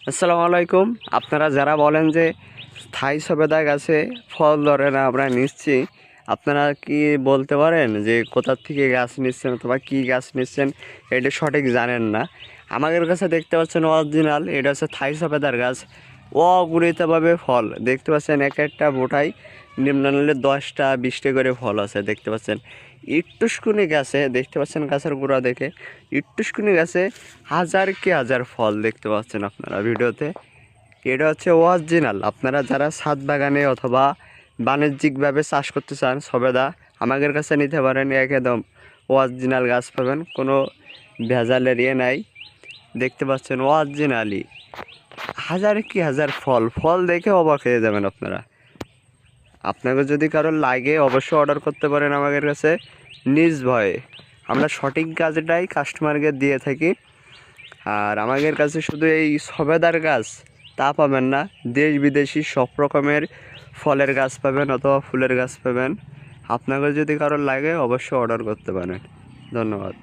আসসালামু আলাইকুম। আপনারা যারা বলেন যে স্থায়ী সবেদা গাছে ফল ধরে না, আমরা নিচ্ছি, আপনারা কি বলতে পারেন যে কোথা থেকে গাছ নিচ্ছেন অথবা কী গাছ নিচ্ছেন? এটা সঠিক জানেন না। আমাদের কাছে দেখতে পাচ্ছেন অরিজিনাল, এটা হচ্ছে থাই সবেদার গাছ। অগণিতভাবে ফল দেখতে পাচ্ছেন, এক একটা বোটাই নিম্নানলে 10টা 20টা করে ফল আছে দেখতে পাচ্ছেন। ইট্টুসকুনি গাছে দেখতে পাচ্ছেন, গাছের গোড়া দেখে ইট্টুসকুনি গাছে হাজার কি হাজার ফল দেখতে পাচ্ছেন আপনারা ভিডিওতে। এটা হচ্ছে অরিজিনাল। আপনারা যারা ছাদ বাগানে অথবা বাণিজ্যিকভাবে চাষ করতে চান সবেদা, আমাদের কাছে নিতে পারেন। একদম অরিজিনাল গাছ পাবেন, কোনো ভেজালের ইয়ে নাই। দেখতে পাচ্ছেন অরিজিনালি হাজার কি হাজার ফল ফল দেখে অবাক হয়ে যাবেন আপনারা। আপনাকে যদি কারোর লাগে অবশ্যই অর্ডার করতে পারেন আমাদের কাছে নিজ ভয়ে। আমরা সঠিক গাছটাই কাস্টমারকে দিয়ে থাকি। আর আমাদের কাছে শুধু এই সবেদার গাছ তা পাবেন না, দেশ বিদেশি সব রকমের ফলের গাছ পাবেন অথবা ফুলের গাছ পাবেন। আপনাকে যদি কারোর লাগে অবশ্যই অর্ডার করতে পারেন। ধন্যবাদ।